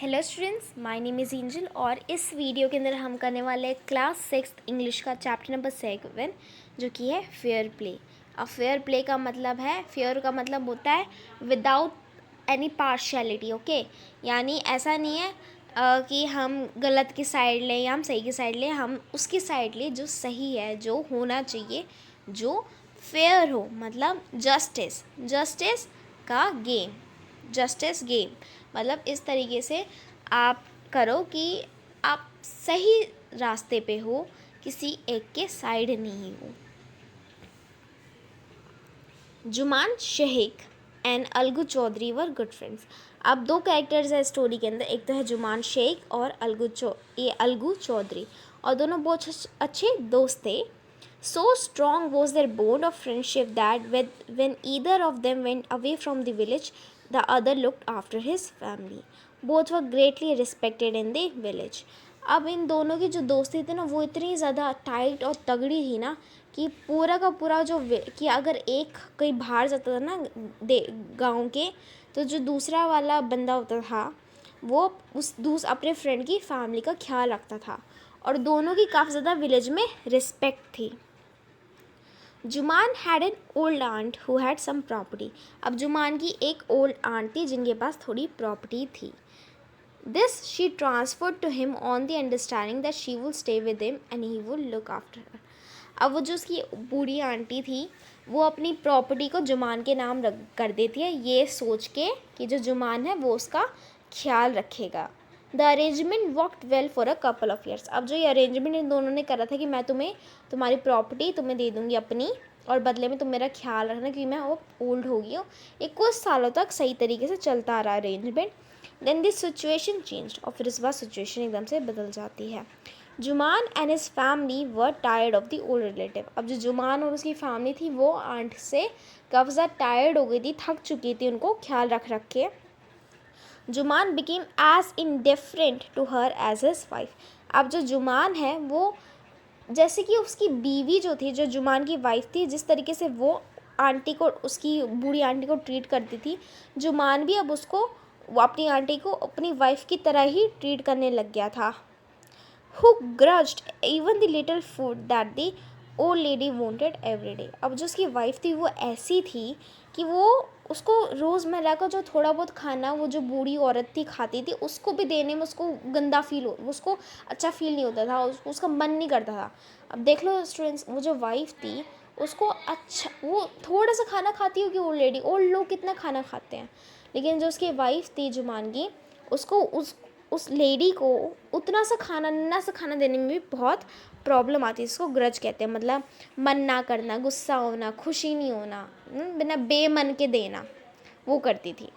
Hello students, my name is angel और इस video के अंदर हम करने वाले हैं क्लास 6 इंग्लिश का चैप्टर नंबर 7 जो कि है फेयर प्ले। अब फेयर प्ले का मतलब है, फेयर का मतलब होता है विदाउट एनी पार्शियलिटी। ओके, यानी ऐसा नहीं है कि हम गलत की साइड लें या हम सही की साइड लें, हम उसकी साइड लें जो सही है, जो होना चाहिए, जो फेयर हो, मतलब जस्टिस। जस्टिस का गेम, जस्टिस गेम मतलब इस तरीके से आप करो कि आप सही रास्ते पे हो, किसी एक के साइड नहीं हो। Jumman Shaikh and Algu Chaudhary were good friends. अब दो कैरेक्टर्स है स्टोरी के अंदर, एक तो है जुमान शेख और अलगू चौधरी, और दोनों बहुत अच्छे दोस्त थे। So strong was their bond of friendship that when either of them went away from the village, the other looked after his family. Both were greatly respected in the village. अब इन दोनों की जो दोस्ती थी ना, वो इतनी ज़्यादा टाइट और तगड़ी थी ना कि पूरा का पूरा कि अगर एक कहीं बाहर जाता था ना गाँव के, तो जो दूसरा वाला बंदा होता था वो अपने फ्रेंड की फैमिली का ख्याल रखता था, और दोनों की काफ़ी ज़्यादा विलेज में रिस्पेक्ट थी। Jumman had an old aunt who had some property. अब जुमान की एक ओल्ड आंट थी जिनके पास थोड़ी प्रॉपर्टी थी। This she transferred to him on the understanding that she will stay with him and he will look after her. अब वो जो उसकी बूढ़ी आंटी थी, वो अपनी प्रॉपर्टी को जुमान के नाम कर देती है, ये सोच के कि जो जुमान है वो उसका ख्याल रखेगा। The arrangement worked well for a couple of years. अब जो ये अरेंजमेंट इन दोनों ने करा था कि मैं तुम्हारी प्रॉपर्टी तुम्हें दे दूँगी अपनी, और बदले में तुम मेरा ख्याल रखना क्योंकि मैं वो ओल्ड हो गई हूँ। कुछ सालों तक सही तरीके से चलता आ रहा arrangement. Then this situation change, और फिर इस बार सिचुएशन एकदम से बदल जाती है। Jumman and his family were tired of the old relative. अब जो जुमान और उसकी फैमिली थी वो आंट से काफ़ी ज़्यादा टायर्ड हो गई थी, थक चुकी थी उनको ख्याल रख के। Jumman became as indifferent to her as his wife. अब जो जुमान है वो जैसे कि उसकी बीवी जो थी, जो जुमान की वाइफ थी, जिस तरीके से वो आंटी को, उसकी बूढ़ी आंटी को ट्रीट करती थी, जुमान भी अब वो अपनी आंटी को अपनी वाइफ की तरह ही ट्रीट करने लग गया था। Who grudged even the little food that the old lady wanted every day। अब जो उसकी वाइफ थी वो ऐसी थी कि वो उसको रोज़मर्रा का जो थोड़ा बहुत खाना वो जो बूढ़ी औरत थी खाती थी, उसको भी देने में उसको गंदा उसको अच्छा फील नहीं होता था, उसका मन नहीं करता था। अब देख लो स्टूडेंट्स, वो जो वाइफ थी उसको अच्छा, वो थोड़ा सा खाना खाती होगी ओल्ड लोग कितना खाना खाते हैं, लेकिन जो उसकी वाइफ थी जुमान की, उसको उस लेडी को उतना सा खाना, नन्ना सा खाना देने में भी बहुत प्रॉब्लम आती है। इसको ग्रज कहते हैं, मतलब मन ना करना, गुस्सा होना, खुशी नहीं होना, बिना बेमन के देना, वो करती थी।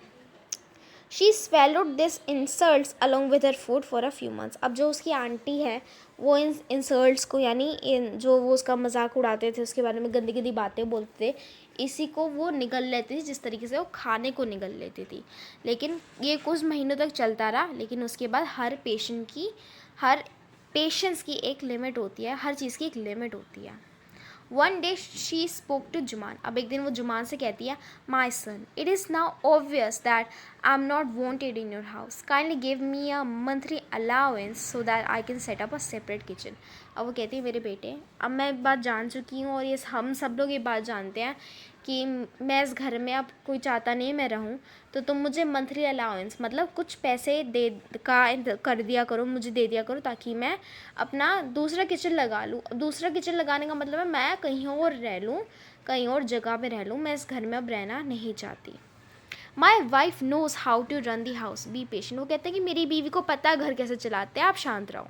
She swallowed this insults along with her food for a few months. अब जो उसकी आंटी है वो इन इंसल्ट्स को, यानी जो वो उसका मजाक उड़ाते थे, उसके बारे में गंदी गंदी बातें बोलते थे, इसी को वो निगल लेती थी, जिस तरीके से वो खाने को निगल लेती थी। लेकिन ये कुछ महीनों तक चलता रहा, लेकिन उसके बाद हर पेशेंस की एक लिमिट होती है, हर चीज़ की एक लिमिट होती है। One day she spoke to Jumman. अब एक दिन वो जुमान से कहती है, my son, it is now obvious that I am not wanted in your house, kindly give me a monthly allowance so that I can set up a separate kitchen. अब वो कहती है, मेरे बेटे, अब मैं एक बात जान चुकी हूँ, और ये हम सब लोग ये बात जानते हैं कि मैं इस घर में अब कोई चाहता नहीं मैं रहूँ, तो तुम मुझे मंथली अलाउंस मतलब कुछ पैसे कर दिया करो, मुझे दे दिया करो, ताकि मैं अपना दूसरा किचन लगा लूँ। दूसरा किचन लगाने का मतलब है मैं कहीं और रह लूँ, कहीं और जगह पे रह लूँ, मैं इस घर में अब रहना नहीं चाहती। My wife knows how to run the house, be patient. वो कहते हैं कि मेरी बीवी को पता है घर कैसे चलाते हैं, आप शांत रहो।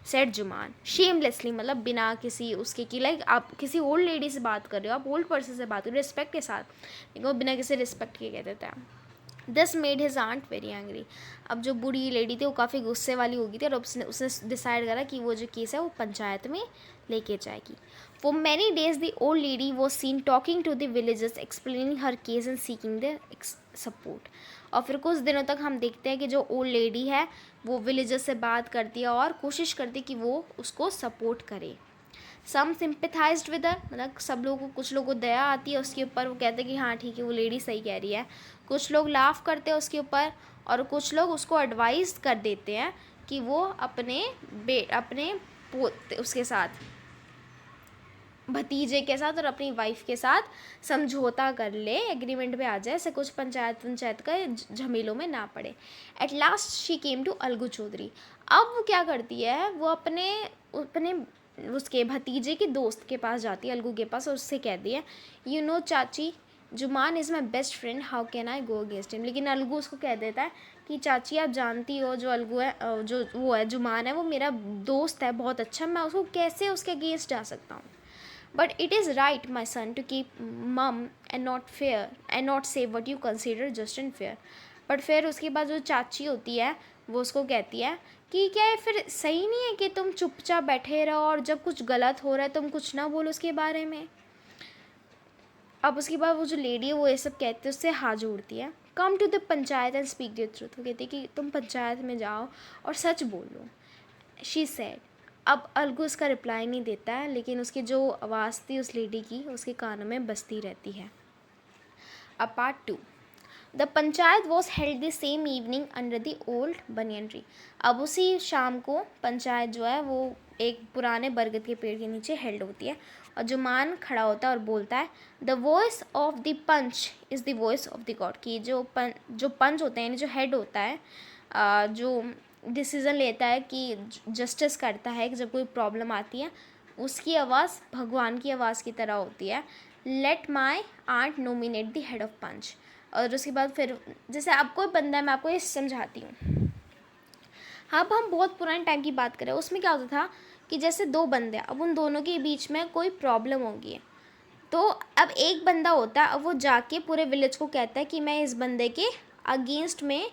सेट जुमान शेमलेसली, मतलब बिना किसी उसके कि लाइक आप किसी ओल्ड लेडी से बात कर रहे हो, आप ओल्ड पर्सन से बात कर रहे हो रिस्पेक्ट के साथ, लेकिन वो बिना किसी रिस्पेक्ट के कह देता है। This made his aunt very angry. अब जो बूढ़ी लेडी थी वो काफ़ी गुस्से वाली हो गई थी, और उसने डिसाइड करा कि वो जो केस है वो पंचायत में लेके जाएगी। For many days the old lady was seen talking to the villagers, explaining her case and seeking the support. और फिर कुछ दिनों तक हम देखते हैं कि जो ओल्ड लेडी है वो विलेजर्स से बात करती है और कोशिश करती है कि वो उसको सपोर्ट करे। सम सिंपथाइज्ड विद हर, मतलब सब लोगों को, कुछ लोगों को दया आती है उसके ऊपर, वो कहते हैं कि हाँ ठीक है, वो लेडी सही कह रही है। कुछ लोग लाफ करते हैं उसके ऊपर, और कुछ लोग उसको एडवाइस कर देते हैं कि वो अपने उसके साथ, भतीजे के साथ और अपनी वाइफ के साथ समझौता कर ले, एग्रीमेंट पे आ जाए, ऐसे कुछ पंचायत का झमेलों में ना पड़े। At last she came to Algu Chaudhary. अब वो क्या करती है, वो अपने अपने उसके भतीजे के दोस्त के पास जाती है, अलगू के पास, और उससे कहती है, यू नो चाची, Jumman is my best friend, how can I go against him. लेकिन अलगू उसको कह देता है कि चाची आप जानती हो जो अलगू है, जो वो है जुमान है, वो मेरा दोस्त है बहुत अच्छा, मैं उसको कैसे उसके अगेंस्ट जा सकता हूँ। But it is right, my son, to keep mum and not say what you consider just and fair. But फिर उसके बाद जो चाची होती है वो उसको कहती है कि क्या है, फिर सही नहीं है कि तुम चुपचाप बैठे रहो और जब कुछ गलत हो रहा है तुम कुछ ना बोलो उसके बारे में। अब उसके बाद वो जो लेडी है वो ये सब कहते हैं, उससे हाथ जोड़ती है, come to the panchayat and speak the truth. वो कहती है कि तुम पंचायत में जाओ और सच बोलो। She said. अब अलगू उसका रिप्लाई नहीं देता है, लेकिन उसकी जो आवाज़ थी उस लेडी की उसके कानों में बजती रहती है। अब part 2। The panchayat was held the same evening under the old banyan tree. अब उसी शाम को पंचायत जो है वो एक पुराने बरगद के पेड़ के नीचे हेल्ड होती है, और जुमान खड़ा होता है और बोलता है, the voice of the panch is the voice of the God. कि जो पंच होते हैं, यानी जो हेड होता है, जो डिसीज़न लेता है कि जस्टिस करता है कि जब कोई प्रॉब्लम आती है, उसकी आवाज़ भगवान की आवाज़ की तरह होती है। Let my aunt nominate the head of panch. और उसके बाद फिर जैसे अब कोई बंदा है, मैं आपको ये समझाती हूँ। अब हम बहुत पुराने टाइम की बात करें, उसमें क्या होता था कि जैसे दो बंदे, अब उन दोनों के बीच में कोई प्रॉब्लम होगी, तो अब एक बंदा होता है, अब वो जाके पूरे विलेज को कहता है कि मैं इस बंदे के अगेंस्ट में,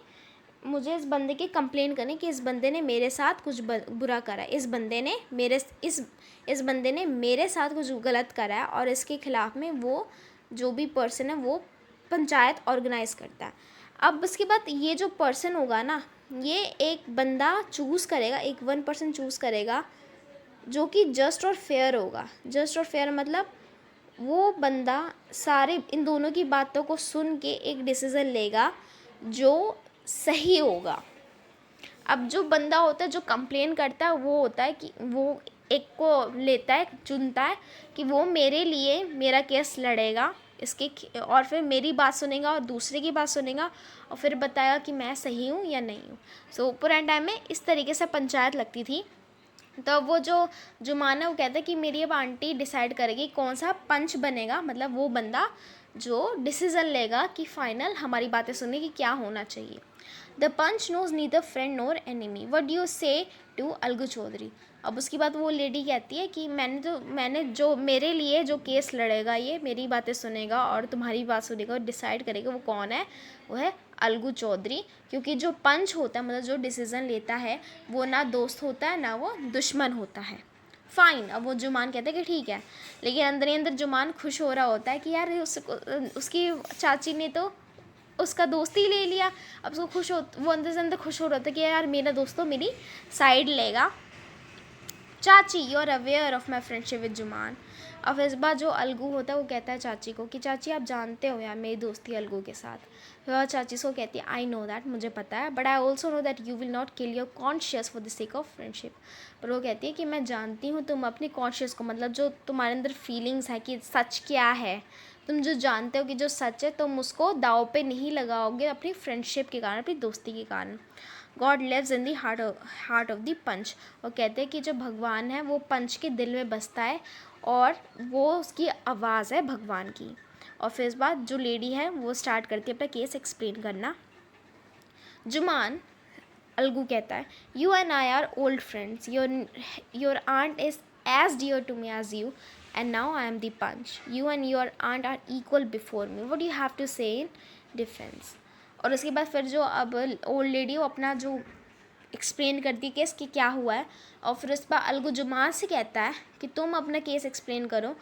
मुझे इस बंदे की कंप्लेन करनी कि इस बंदे ने मेरे साथ कुछ बुरा करा है, इस बंदे ने मेरे साथ कुछ गलत करा है, और इसके खिलाफ में वो जो भी पर्सन है वो पंचायत ऑर्गेनाइज करता है। अब उसके बाद ये जो पर्सन होगा ना, ये एक बंदा चूज़ करेगा, एक 1 पर्सन चूज़ करेगा जो कि जस्ट और फेयर होगा। जस्ट और फेयर मतलब वो बंदा सारे इन दोनों की बातों को सुन के एक डिसीज़न लेगा जो सही होगा। अब जो बंदा होता है जो कंप्लेन करता है, वो होता है कि वो एक को लेता है, चुनता है कि वो मेरे लिए मेरा केस लड़ेगा इसके, और फिर मेरी बात सुनेगा और दूसरे की बात सुनेगा और फिर बताएगा कि मैं सही हूँ या नहीं हूँ। सो पुराने टाइम में इस तरीके से पंचायत लगती थी। तो वो जो जुमान है वो कहता है कि मेरी अब आंटी डिसाइड करेगी कौन सा पंच बनेगा, मतलब वो बंदा जो डिसीज़न लेगा कि फ़ाइनल हमारी बातें सुनने की क्या होना चाहिए। The panch knows neither friend nor enemy, what do you say to Algu Chaudhary. अब उसके बाद वो लेडी कहती है कि मैंने जो मेरे लिए जो केस लड़ेगा, ये मेरी बातें सुनेगा और तुम्हारी बात सुनेगा और डिसाइड करेगा वो कौन है, वो है अलगू चौधरी। क्योंकि जो पंच होता है, मतलब जो डिसीज़न लेता है, वो ना दोस्त होता है ना वो दुश्मन होता है। फ़ाइन। अब वो जुमान कहता है कि ठीक है, लेकिन अंदर ही अंदर जुमान खुश हो रहा होता है कि यार उसकी चाची ने तो उसका दोस्त ही ले लिया। अब उसको वो अंदर से अंदर खुश हो रहा था कि यार मेरा दोस्त तो मेरी साइड लेगा। चाची, you are aware of my friendship with Jumman. अब इस बार जो अलगू होता है वो कहता है चाची को कि चाची आप जानते हो यार मेरी दोस्ती अलगू के साथ। फिर वह चाची को कहती है, आई नो दैट, मुझे पता है, but I also know that you will not kill your conscious for the sake of friendship. पर वो कहती है कि मैं जानती हूँ तुम अपने कॉन्शियस को, मतलब जो तुम्हारे अंदर फीलिंग्स है कि सच क्या है, तुम जो जानते हो कि जो सच है, तुम उसको दाव पे नहीं लगाओगे अपनी फ्रेंडशिप के कारण, अपनी दोस्ती के कारण। God lives in the heart of the panch. और कहते हैं कि जो भगवान है वो पंच के दिल में बसता है और वो उसकी आवाज़ है भगवान की। और फिर इस बार जो लेडी है वो स्टार्ट करती है अपना केस एक्सप्लेन करना। जुमान, अलगू कहता है, you and I are old friends, your aunt is as dear to me as you, and now I am the punch. You and your aunt are equal before me. What do you have to say in defense? और उसके बाद फिर जो अब old lady वो अपना जो explain करती है केस कि क्या हुआ है, और फिर उस पर अलगू जुमान से कहता है कि तुम अपना केस एक्सप्लेन करो,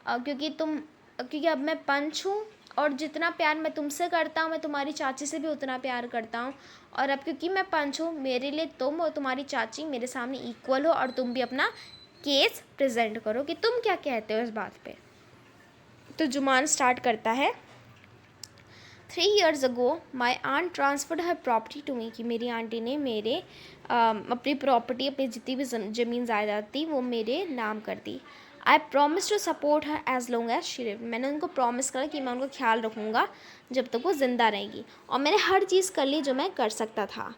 क्योंकि अब मैं पंच हूँ और जितना प्यार मैं तुमसे करता हूँ मैं तुम्हारी चाची से भी उतना प्यार करता हूँ, और अब क्योंकि मैं पंच हूँ मेरे लिए तुम और तुम्हारी चाची मेरे सामने इक्वल हो, और तुम भी अपना केस प्रेजेंट करो कि तुम क्या कहते हो इस बात पे। तो जुमान स्टार्ट करता है, 3 years ago my aunt transferred her property to me, कि मेरी आंटी ने मेरे अपनी प्रॉपर्टी, अपनी जितनी भी ज़मीन जायदाद थी वो मेरे नाम कर दी. I promise to support her as long as she lived. मैंने उनको प्रॉमिस करा कि मैं उनका ख्याल रखूँगा जब तक वो ज़िंदा रहेगी, और मैंने हर चीज़ कर ली जो मैं कर सकता था.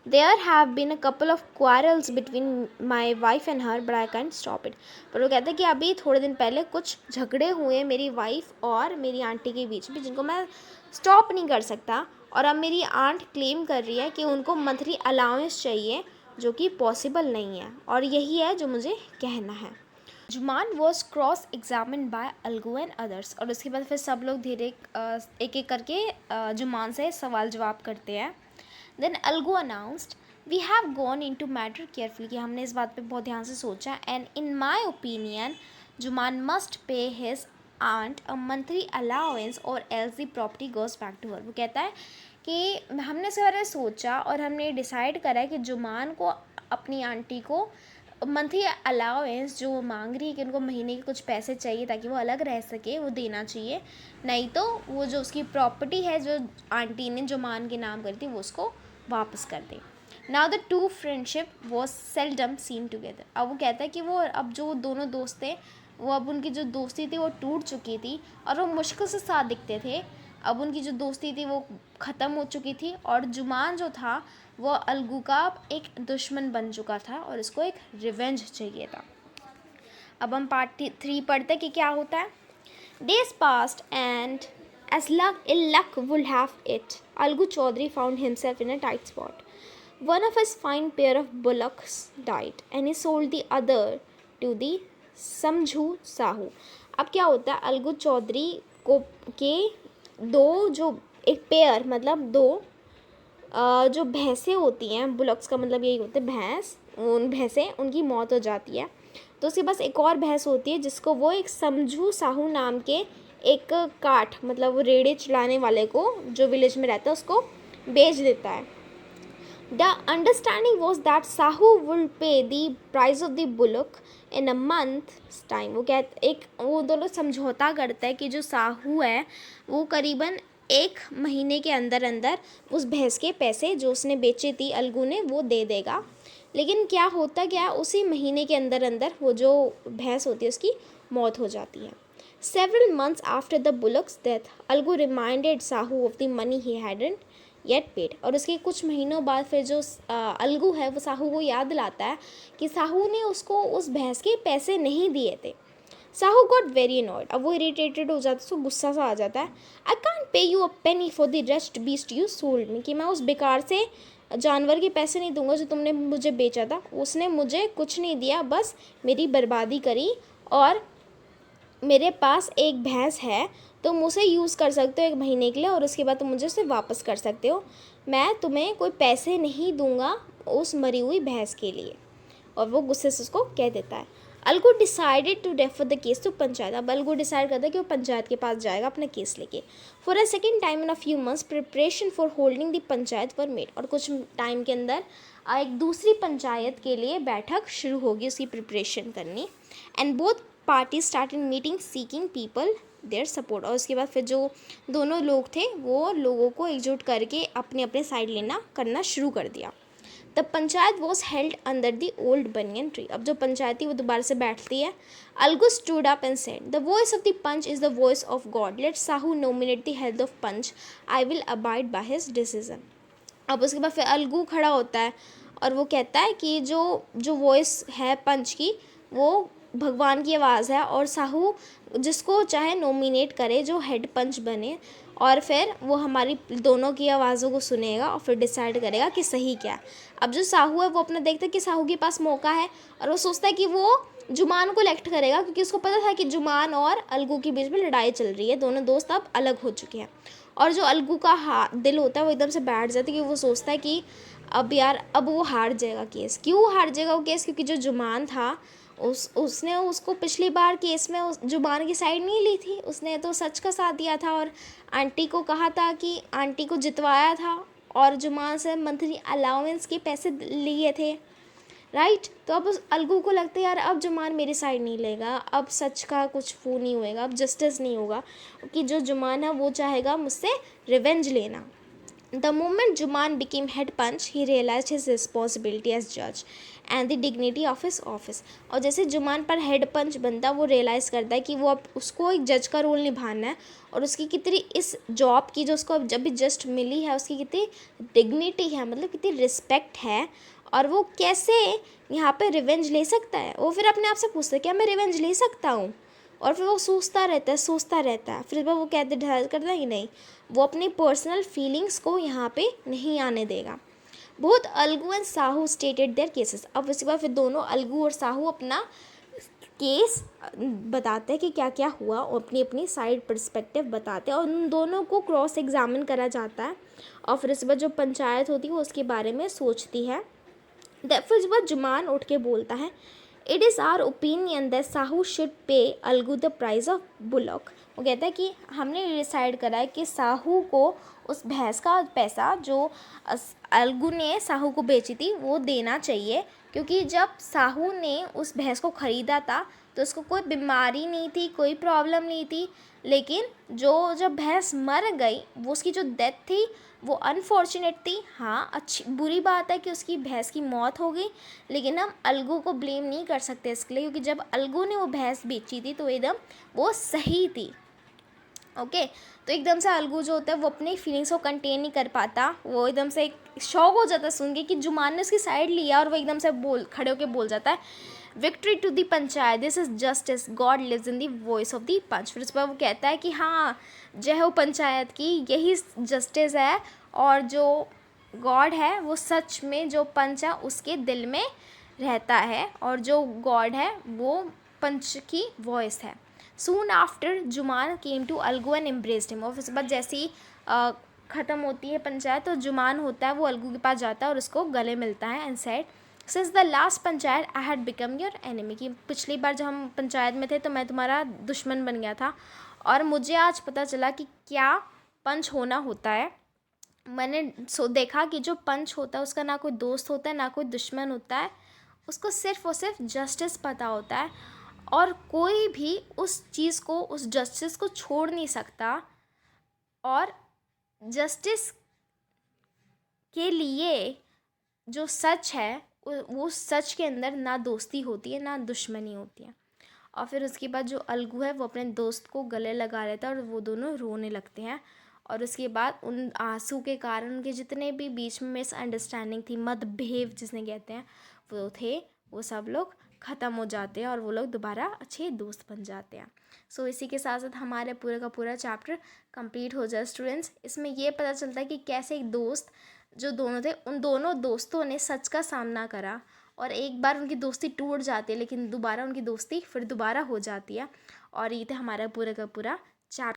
There have been a couple of quarrels between my wife and her, but I can't stop it. पर वो कहते हैं कि अभी थोड़े दिन पहले कुछ झगड़े हुए मेरी वाइफ और मेरी आंटी के बीच में, जिनको मैं स्टॉप नहीं कर सकता. और अब मेरी आंट क्लेम कर रही है कि उनको मंथली अलाउंस चाहिए, जो कि पॉसिबल नहीं है, और यही है जो मुझे कहना है. Jumman was cross examined by Algu and others. और उसके बाद फिर सब लोग धीरे एक एक करके जुमान से सवाल जवाब करते हैं. Then Algu announced, "We have gone into matter carefully." कि हमने इस बात पे बहुत ध्यान से सोचा. And in my opinion, Juman must pay his aunt a monthly allowance or else the property goes back to her. वो कहता है कि हमने इसके बारे में सोचा और हमने डिसाइड करा है कि जुमान को अपनी आंटी को मंथली अलाउंस जो वो मांग रही है कि उनको महीने के कुछ पैसे चाहिए ताकि वो अलग रह सके, वो देना चाहिए. नहीं तो वो जो उसकी प्रॉपर्टी है जो आंटी ने जुमान के नाम करी थी वो उसको वापस कर दे. Now the two friendship was seldom seen together. अब वो कहता है कि वो अब जो दोनों दोस्त थे वो अब उनकी जो दोस्ती थी वो टूट चुकी थी और वो मुश्किल से साथ दिखते थे. अब उनकी जो दोस्ती थी वो ख़त्म हो चुकी थी और जुमान जो था वो अलगू का एक दुश्मन बन चुका था और इसको एक रिवेंज चाहिए था. अब हम पार्ट 3 पढ़ते कि क्या होता है. Days passed and as ill luck would have it, Algu Chaudhary found himself in a tight spot. One of his fine pair of bullocks died and he sold the other to the समझू साहू. अब क्या होता है, अलगू चौधरी को के दो जो एक पेयर मतलब दो जो भैंसें होती हैं, बुलक्स का मतलब यही होता है भैंस, उन भैंसें उनकी मौत हो जाती है. तो उसके पास एक और भैंस होती है जिसको वो एक समझू साहू नाम के एक काठ मतलब वो रेड़े चलाने वाले को जो विलेज में रहता है उसको बेच देता है. The understanding was that Sahu will pay the price of the bullock in a months time. वो दोनों समझौता करता है कि जो साहू है वो करीबन 1 महीने के अंदर अंदर उस भैंस के पैसे जो उसने बेचे थी अलगू ने वो दे देगा. लेकिन क्या होता क्या, उसी महीने के अंदर अंदर वो जो भैंस होती है उसकी मौत हो जाती है. Several months after the bullock's death, Algu reminded Sahu of the money he hadn't yet paid. और उसके कुछ महीनों बाद फिर जो अलगू है वो साहू को याद दिलाता है कि साहू ने उसको उस भैंस के पैसे नहीं दिए थे. Sahu got very annoyed. अब वो इरिटेटेड हो जाता है, उसको गुस्सा सा आ जाता है. I can't pay you a penny for the rest beast you sold me. कि मैं उस बेकार से जानवर के पैसे नहीं दूंगा जो तुमने मुझे बेचा था. उसने मुझे कुछ नहीं दिया, बस मेरी बर्बादी करी. और मेरे पास एक भैंस है, तुम उसे यूज़ कर सकते हो 1 महीने के लिए और उसके बाद तुम मुझे उसे वापस कर सकते हो. मैं तुम्हें कोई पैसे नहीं दूंगा उस मरी हुई भैंस के लिए. और वो गुस्से से उसको कह देता है. Algu decided to refer the case to panchayat. अब अलगू डिसाइड करता है कि वो पंचायत के पास जाएगा अपना केस लेके. For a second time in a few months preparation for holding the panchayat were made. और कुछ टाइम के अंदर एक दूसरी पंचायत के लिए बैठक शुरू होगी, उसकी प्रिपरेशन करनी. And both party started meeting seeking people their support. और उसके बाद फिर जो दोनों लोग थे वो लोगों को एकजुट करके अपने अपने साइड करना शुरू कर दिया. The panchayat was held under the old banyan tree. अब जो पंचायत थी वो दोबारा से बैठती है. Algu stood up and said, the voice of the panch is the voice of God. Let Sahu nominate the head of panch. I will abide by his decision. अब उसके बाद फिर अलगू खड़ा होता है और वो कहता है कि जो वॉइस है पंच की वो भगवान की आवाज़ है और साहू जिसको चाहे नॉमिनेट करे जो हेड पंच बने और फिर वो हमारी दोनों की आवाज़ों को सुनेगा और फिर डिसाइड करेगा कि सही क्या है. अब जो साहू है वो अपना देखता है कि साहू के पास मौका है और वो सोचता है कि वो जुमान को इलेक्ट करेगा क्योंकि उसको पता था कि जुमान और अलगू के बीच में लड़ाई चल रही है. दोनों दोस्त अब अलग हो चुके हैं. और जो अलगू का दिल होता है वो एकदम से बैठ जाता है कि वो सोचता है कि अब वो हार जाएगा केस. क्यों हार जाएगा वो केस? क्योंकि जो जुमान था उसने उसको पिछली बार केस में जुबान की साइड नहीं ली थी. उसने तो सच का साथ दिया था और आंटी को कहा था कि आंटी को जितवाया था और जुबान से मंथली अलाउंस के पैसे लिए थे. राइट। तो अब उस अलगू को लगता है यार अब जुमान मेरी साइड नहीं लेगा, अब सच का कुछ वो नहीं होएगा, अब जस्टिस नहीं होगा, कि जो जुमान है वो चाहेगा मुझसे रिवेंज लेना। The moment Juman became head punch, he realized his responsibility as judge and the dignity of his office. और जैसे जुमान पर हेड पंच बनता वो रियलाइज़ करता है कि वो अब उसको एक जज का रोल निभाना है, और उसकी कितनी इस जॉब की जो उसको जब भी जस्ट मिली है उसकी कितनी डिग्निटी है, मतलब कितनी रिस्पेक्ट है, और वो कैसे यहाँ पे रिवेंज ले सकता है। वो फिर अपने आप से पूछता है क्या मैं रिवेंज ले सकता हूँ, और फिर वो सोचता रहता है फिर वो कहते डिसाइड करता है कि नहीं, वो अपनी पर्सनल फीलिंग्स को यहाँ पे नहीं आने देगा। Both Algu and Sahu stated their cases. अब उसके बाद फिर दोनों अलगू और साहू अपना केस बताते हैं कि क्या क्या हुआ, और अपनी अपनी साइड पर्सपेक्टिव बताते हैं, और उन दोनों को क्रॉस एग्जामिन करा जाता है, और फिर इसके बाद जो पंचायत होती है वो उसके बारे में सोचती है। फिर इसके बाद जुमान उठ के बोलता है, it is our opinion that Sahu should pay Algu the price of bullock. वो कहता है कि हमने डिसाइड करा है कि साहू को उस भैंस का पैसा जो अलगू ने साहू को बेची थी वो देना चाहिए, क्योंकि जब साहू ने उस भैंस को ख़रीदा था तो उसको कोई बीमारी नहीं थी, कोई प्रॉब्लम नहीं थी, लेकिन जब भैंस मर गई वो उसकी जो डेथ थी वो अनफॉर्चुनेट थी। हाँ, अच्छी बुरी बात है कि उसकी भैंस की मौत हो गई, लेकिन हम अलगू को ब्लेम नहीं कर सकते इसके लिए, क्योंकि जब अलगू ने वो भैंस बेची थी तो एकदम वो सही थी। ओके, तो एकदम से अलगू जो होता है वो अपनी फीलिंग्स को कंटेन नहीं कर पाता, वो एकदम से एक शॉक हो जाता है सुन के कि जुमान ने उसकी साइड लिया, और वो एकदम से खड़े होकर बोल जाता है, victory to the panchayat, this is justice, God lives in the voice of the panch. फिर उस पर वो कहता है कि हाँ, जय हो पंचायत की, यही जस्टिस है, और जो गॉड है वो सच में जो पंच है उसके दिल में रहता है, और जो गॉड है वो पंच की वॉइस है। Soon after Juman came to Algu and embraced him. और उसके बाद जैसे ही ख़त्म होती है पंचायत तो जुमान होता है वो अलगू के पास जाता है और उसको गले मिलता है and said, since the last panchayat I had become your enemy. कि पिछली बार जब हम पंचायत में थे तो मैं तुम्हारा दुश्मन बन गया था, और मुझे आज पता चला कि क्या पंच होना होता है। मैंने देखा कि जो पंच होता है उसका ना कोई दोस्त होता है ना कोई दुश्मन होता है, उसको सिर्फ और सिर्फ जस्टिस पता होता है, और कोई भी उस चीज़ को, उस जस्टिस को छोड़ नहीं सकता। और जस्टिस के लिए जो सच है वो सच के अंदर ना दोस्ती होती है ना दुश्मनी होती है। और फिर उसके बाद जो अलगू है वो अपने दोस्त को गले लगा लेता है और वो दोनों रोने लगते हैं, और उसके बाद उन आंसू के कारण उनके जितने भी बीच में मिसअंडरस्टैंडिंग थी, मतभेद जिसने कहते हैं वो थे, वो सब लोग ख़त्म हो जाते हैं और वो लोग दोबारा अच्छे दोस्त बन जाते हैं। सो इसी के साथ साथ हमारे पूरे का पूरा चैप्टर कंप्लीट हो जाए स्टूडेंट्स। इसमें ये पता चलता है कि कैसे एक दोस्त जो दोनों थे उन दोनों दोस्तों ने सच का सामना करा, और एक बार उनकी दोस्ती टूट जाती है लेकिन दोबारा उनकी दोस्ती फिर दोबारा हो जाती है। और ये था हमारा पूरा का पूरा चैप्टर।